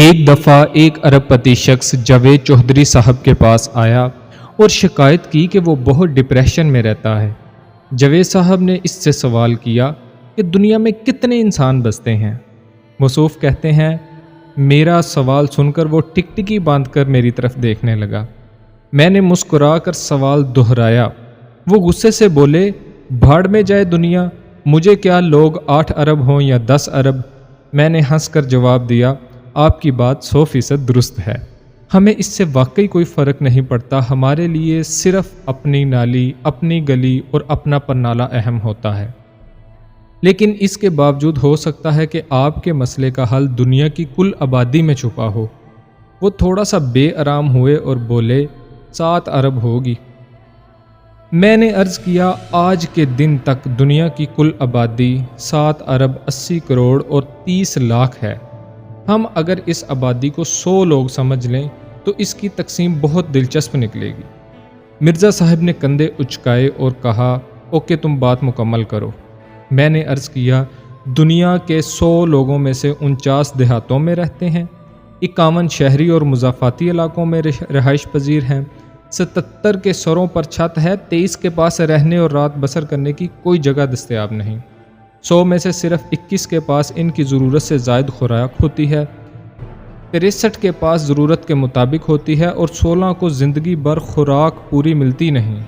ایک دفعہ ایک ارب پتی شخص جاوید چودھری صاحب کے پاس آیا اور شکایت کی کہ وہ بہت ڈپریشن میں رہتا ہے۔ جاوید صاحب نے اس سے سوال کیا کہ دنیا میں کتنے انسان بستے ہیں؟ موصوف کہتے ہیں، میرا سوال سن کر وہ ٹکٹکی باندھ کر میری طرف دیکھنے لگا۔ میں نے مسکرا کر سوال دہرایا۔ وہ غصے سے بولے، بھاڑ میں جائے دنیا، مجھے کیا لوگ 8 ارب ہوں یا 10 ارب۔ میں نے ہنس کر جواب دیا، آپ کی بات 100% درست ہے، ہمیں اس سے واقعی کوئی فرق نہیں پڑتا، ہمارے لیے صرف اپنی نالی، اپنی گلی اور اپنا پرنالہ اہم ہوتا ہے۔ لیکن اس کے باوجود ہو سکتا ہے کہ آپ کے مسئلے کا حل دنیا کی کل آبادی میں چھپا ہو۔ وہ تھوڑا سا بے آرام ہوئے اور بولے، 7 ارب ہوگی۔ میں نے عرض کیا، آج کے دن تک دنیا کی کل آبادی 7 ارب 80 کروڑ اور 30 لاکھ ہے۔ ہم اگر اس آبادی کو 100 لوگ سمجھ لیں تو اس کی تقسیم بہت دلچسپ نکلے گی۔ مرزا صاحب نے کندھے اچکائے اور کہا، اوکے تم بات مکمل کرو۔ میں نے عرض کیا، دنیا کے 100 لوگوں میں سے 49 دیہاتوں میں رہتے ہیں، 51 شہری اور مضافاتی علاقوں میں رہائش پذیر ہیں، 77 کے سروں پر چھت ہے، 23 کے پاس رہنے اور رات بسر کرنے کی کوئی جگہ دستیاب نہیں، 100 میں سے صرف 21 کے پاس ان کی ضرورت سے زائد خوراک ہوتی ہے، 63 کے پاس ضرورت کے مطابق ہوتی ہے اور 16 کو زندگی بھر خوراک پوری ملتی نہیں۔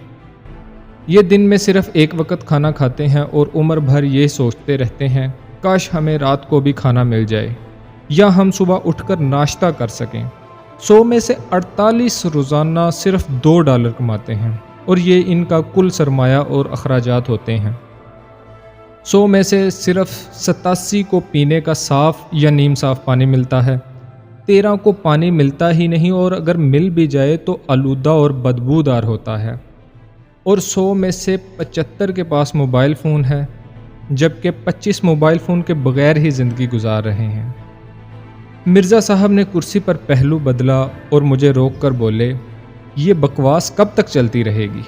یہ دن میں صرف ایک وقت کھانا کھاتے ہیں اور عمر بھر یہ سوچتے رہتے ہیں، کاش ہمیں رات کو بھی کھانا مل جائے یا ہم صبح اٹھ کر ناشتہ کر سکیں۔ 100 میں سے 48 روزانہ صرف $2 کماتے ہیں اور یہ ان کا کل سرمایہ اور اخراجات ہوتے ہیں۔ 100 میں سے صرف 87 کو پینے کا صاف یا نیم صاف پانی ملتا ہے، 13 کو پانی ملتا ہی نہیں اور اگر مل بھی جائے تو آلودہ اور بدبودار ہوتا ہے، اور 100 میں سے 75 کے پاس موبائل فون ہے، جبکہ 25 موبائل فون کے بغیر ہی زندگی گزار رہے ہیں۔ مرزا صاحب نے کرسی پر پہلو بدلا اور مجھے روک کر بولے، یہ بکواس کب تک چلتی رہے گی؟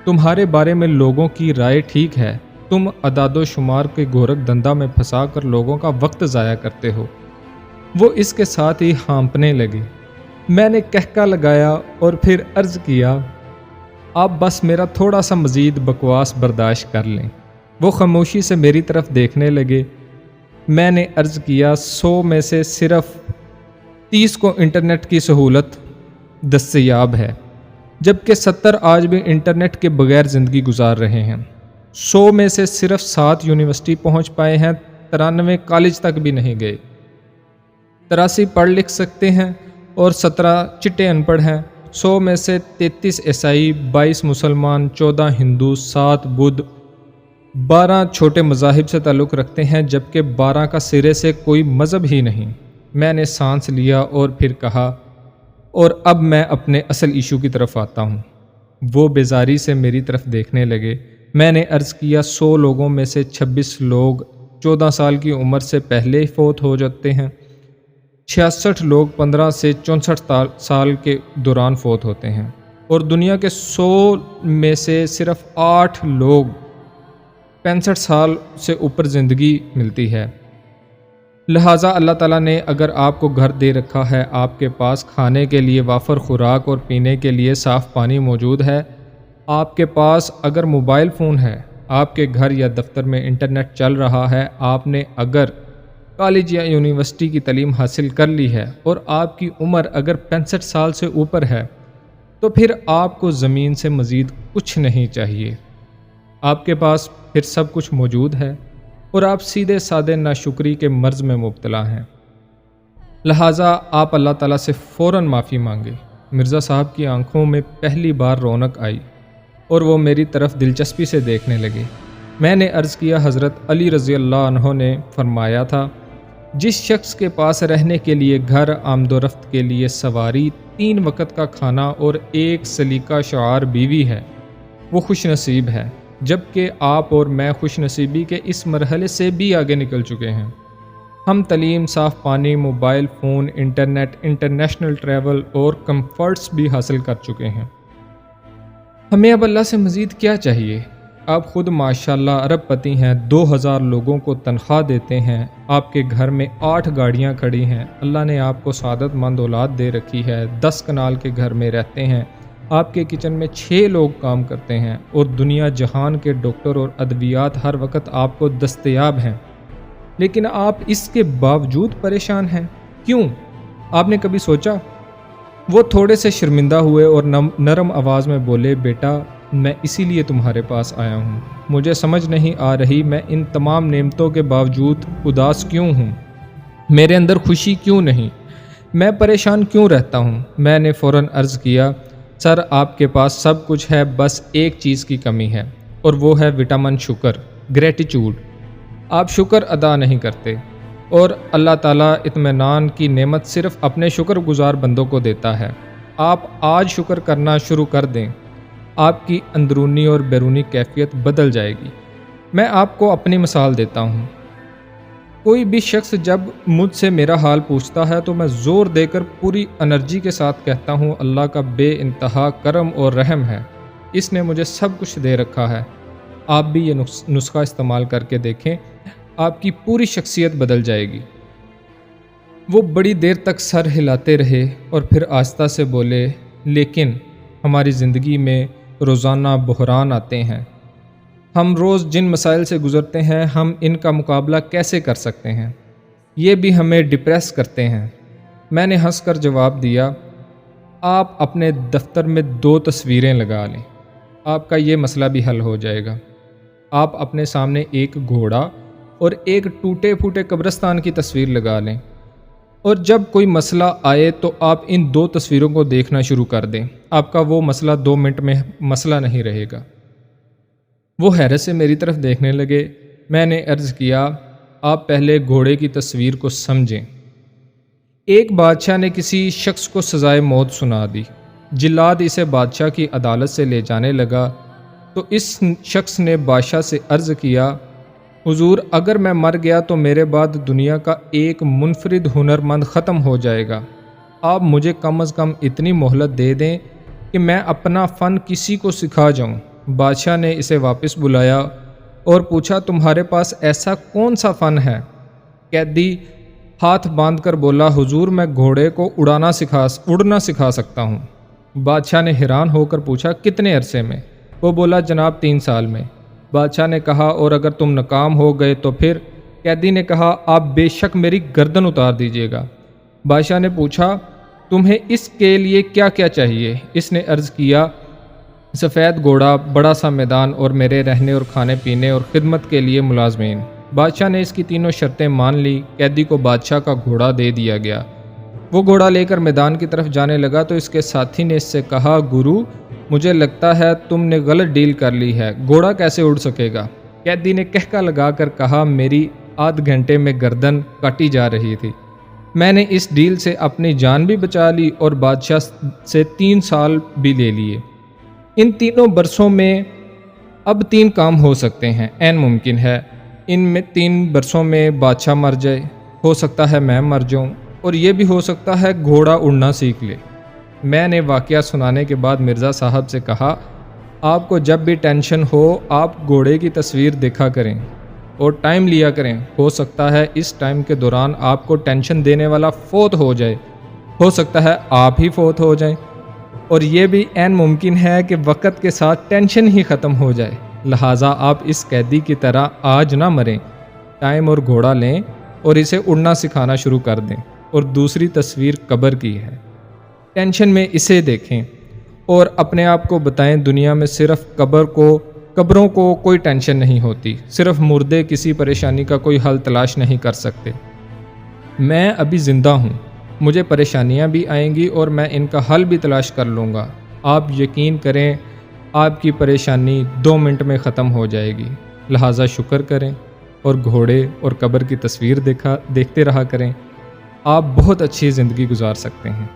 تمہارے بارے میں لوگوں کی رائے ٹھیک ہے، تم اعداد و شمار کے گورکھ دھندا میں پھنسا کر لوگوں کا وقت ضائع کرتے ہو۔ وہ اس کے ساتھ ہی ہانپنے لگے۔ میں نے کہکا لگایا اور پھر عرض کیا، آپ بس میرا تھوڑا سا مزید بکواس برداشت کر لیں۔ وہ خاموشی سے میری طرف دیکھنے لگے۔ میں نے عرض کیا، 100 میں سے صرف 30 کو انٹرنیٹ کی سہولت دستیاب ہے، جبکہ 70 آج بھی انٹرنیٹ کے بغیر زندگی گزار رہے ہیں۔ 100 میں سے صرف 7 یونیورسٹی پہنچ پائے ہیں، 93 کالج تک بھی نہیں گئے، 83 پڑھ لکھ سکتے ہیں اور 17 چٹے ان پڑھ ہیں۔ 100 میں سے 33 عیسائی، 22 مسلمان، 14 ہندو، 7 بدھ، 12 چھوٹے مذاہب سے تعلق رکھتے ہیں، جبکہ 12 کا سرے سے کوئی مذہب ہی نہیں۔ میں نے سانس لیا اور پھر کہا، اور اب میں اپنے اصل ایشو کی طرف آتا ہوں۔ وہ بیزاری سے میری طرف دیکھنے لگے۔ میں نے عرض کیا، 100 لوگوں میں سے 26 لوگ 14 سال کی عمر سے پہلے ہی فوت ہو جاتے ہیں، 66 لوگ 15 سے 64 سال کے دوران فوت ہوتے ہیں، اور دنیا کے 100 میں سے صرف 8 لوگ 65 سال سے اوپر زندگی ملتی ہے۔ لہٰذا اللہ تعالیٰ نے اگر آپ کو گھر دے رکھا ہے، آپ کے پاس کھانے کے لیے وافر خوراک اور پینے کے لیے صاف پانی موجود ہے، آپ کے پاس اگر موبائل فون ہے، آپ کے گھر یا دفتر میں انٹرنیٹ چل رہا ہے، آپ نے اگر کالج یا یونیورسٹی کی تعلیم حاصل کر لی ہے اور آپ کی عمر اگر 65 سال سے اوپر ہے، تو پھر آپ کو زمین سے مزید کچھ نہیں چاہیے۔ آپ کے پاس پھر سب کچھ موجود ہے اور آپ سیدھے سادے ناشکری کے مرض میں مبتلا ہیں۔ لہٰذا آپ اللہ تعالیٰ سے فوراً معافی مانگے۔ مرزا صاحب کی آنکھوں میں پہلی بار رونق آئی اور وہ میری طرف دلچسپی سے دیکھنے لگے۔ میں نے عرض کیا، حضرت علی رضی اللہ عنہ نے فرمایا تھا، جس شخص کے پاس رہنے کے لیے گھر، آمد و رفت کے لیے سواری، 3 وقت کا کھانا اور 1 سلیقہ شعار بیوی ہے، وہ خوش نصیب ہے، جبکہ آپ اور میں خوش نصیبی کے اس مرحلے سے بھی آگے نکل چکے ہیں۔ ہم تعلیم، صاف پانی، mobile phone, internet, international travel اور کمفرٹس بھی حاصل کر چکے ہیں۔ ہمیں اب اللہ سے مزید کیا چاہیے؟ آپ خود ماشاءاللہ ارب پتی ہیں، 2000 لوگوں کو تنخواہ دیتے ہیں، آپ کے گھر میں 8 گاڑیاں کھڑی ہیں، اللہ نے آپ کو سعادت مند اولاد دے رکھی ہے، 10 کنال کے گھر میں رہتے ہیں، آپ کے کچن میں 6 لوگ کام کرتے ہیں اور دنیا جہان کے ڈاکٹر اور ادویات ہر وقت آپ کو دستیاب ہیں، لیکن آپ اس کے باوجود پریشان ہیں، کیوں؟ آپ نے کبھی سوچا؟ وہ تھوڑے سے شرمندہ ہوئے اور نرم آواز میں بولے، بیٹا میں اسی لیے تمہارے پاس آیا ہوں، مجھے سمجھ نہیں آ رہی میں ان تمام نعمتوں کے باوجود اداس کیوں ہوں، میرے اندر خوشی کیوں نہیں، میں پریشان کیوں رہتا ہوں؟ میں نے فوراً عرض کیا، سر آپ کے پاس سب کچھ ہے، بس ایک چیز کی کمی ہے اور وہ ہے وٹامن شکر، گریٹیچیوڈ۔ آپ شکر ادا نہیں کرتے اور اللہ تعالیٰ اطمینان کی نعمت صرف اپنے شکر گزار بندوں کو دیتا ہے۔ آپ آج شکر کرنا شروع کر دیں، آپ کی اندرونی اور بیرونی کیفیت بدل جائے گی۔ میں آپ کو اپنی مثال دیتا ہوں، کوئی بھی شخص جب مجھ سے میرا حال پوچھتا ہے تو میں زور دے کر پوری انرجی کے ساتھ کہتا ہوں، اللہ کا بے انتہا کرم اور رحم ہے، اس نے مجھے سب کچھ دے رکھا ہے۔ آپ بھی یہ نسخہ استعمال کر کے دیکھیں، آپ کی پوری شخصیت بدل جائے گی۔ وہ بڑی دیر تک سر ہلاتے رہے اور پھر آہستہ سے بولے، لیکن ہماری زندگی میں روزانہ بحران آتے ہیں، ہم روز جن مسائل سے گزرتے ہیں ہم ان کا مقابلہ کیسے کر سکتے ہیں؟ یہ بھی ہمیں ڈپریس کرتے ہیں۔ میں نے ہنس کر جواب دیا، آپ اپنے دفتر میں 2 تصویریں لگا لیں، آپ کا یہ مسئلہ بھی حل ہو جائے گا۔ آپ اپنے سامنے ایک گھوڑا اور ایک ٹوٹے پھوٹے قبرستان کی تصویر لگا لیں، اور جب کوئی مسئلہ آئے تو آپ ان 2 تصویروں کو دیکھنا شروع کر دیں، آپ کا وہ مسئلہ 2 منٹ میں مسئلہ نہیں رہے گا۔ وہ حیرت سے میری طرف دیکھنے لگے۔ میں نے عرض کیا، آپ پہلے گھوڑے کی تصویر کو سمجھیں۔ ایک بادشاہ نے کسی شخص کو سزائے موت سنا دی، جلاد اسے بادشاہ کی عدالت سے لے جانے لگا تو اس شخص نے بادشاہ سے عرض کیا، حضور اگر میں مر گیا تو میرے بعد دنیا کا ایک منفرد ہنرمند ختم ہو جائے گا، آپ مجھے کم از کم اتنی مہلت دے دیں کہ میں اپنا فن کسی کو سکھا جاؤں۔ بادشاہ نے اسے واپس بلایا اور پوچھا، تمہارے پاس ایسا کون سا فن ہے؟ قیدی ہاتھ باندھ کر بولا، حضور میں گھوڑے کو اڑنا سکھا سکتا ہوں۔ بادشاہ نے حیران ہو کر پوچھا، کتنے عرصے میں؟ وہ بولا، جناب 3 سال میں۔ بادشاہ نے کہا، اور اگر تم ناکام ہو گئے تو پھر؟ قیدی نے کہا، آپ بے شک میری گردن اتار دیجیے گا۔ بادشاہ نے پوچھا، تمہیں اس کے لیے کیا کیا چاہیے؟ اس نے عرض کیا، سفید گھوڑا، بڑا سا میدان اور میرے رہنے اور کھانے پینے اور خدمت کے لیے ملازمین۔ بادشاہ نے اس کی تینوں شرطیں مان لی۔ قیدی کو بادشاہ کا گھوڑا دے دیا گیا۔ وہ گھوڑا لے کر میدان کی طرف جانے لگا تو اس کے ساتھی نے اس سے کہا، گرو مجھے لگتا ہے تم نے غلط ڈیل کر لی ہے، گھوڑا کیسے اڑ سکے گا؟ قیدی نے کہکا لگا کر کہا، میری آدھ گھنٹے میں گردن کاٹی جا رہی تھی، میں نے اس ڈیل سے اپنی جان بھی بچا لی اور بادشاہ سے 3 سال بھی لے لیے۔ ان 3 برسوں میں اب 3 کام ہو سکتے ہیں، عین ممکن ہے ان میں 3 برسوں میں بادشاہ مر جائے، ہو سکتا ہے میں مر جاؤں، اور یہ بھی ہو سکتا ہے گھوڑا اڑنا سیکھ لے۔ میں نے واقعہ سنانے کے بعد مرزا صاحب سے کہا، آپ کو جب بھی ٹینشن ہو آپ گھوڑے کی تصویر دیکھا کریں اور ٹائم لیا کریں، ہو سکتا ہے اس ٹائم کے دوران آپ کو ٹینشن دینے والا فوت ہو جائے، ہو سکتا ہے آپ ہی فوت ہو جائیں، اور یہ بھی عین ممکن ہے کہ وقت کے ساتھ ٹینشن ہی ختم ہو جائے۔ لہٰذا آپ اس قیدی کی طرح آج نہ مریں، ٹائم اور گھوڑا لیں اور اسے اڑنا سکھانا شروع کر دیں۔ اور دوسری تصویر قبر کی ہے، ٹینشن میں اسے دیکھیں اور اپنے آپ کو بتائیں، دنیا میں صرف قبروں کو کوئی ٹینشن نہیں ہوتی، صرف مردے کسی پریشانی کا کوئی حل تلاش نہیں کر سکتے۔ میں ابھی زندہ ہوں، مجھے پریشانیاں بھی آئیں گی اور میں ان کا حل بھی تلاش کر لوں گا۔ آپ یقین کریں آپ کی پریشانی 2 منٹ میں ختم ہو جائے گی۔ لہٰذا شکر کریں اور گھوڑے اور قبر کی تصویر دیکھتے رہا کریں، آپ بہت اچھی زندگی گزار سکتے ہیں۔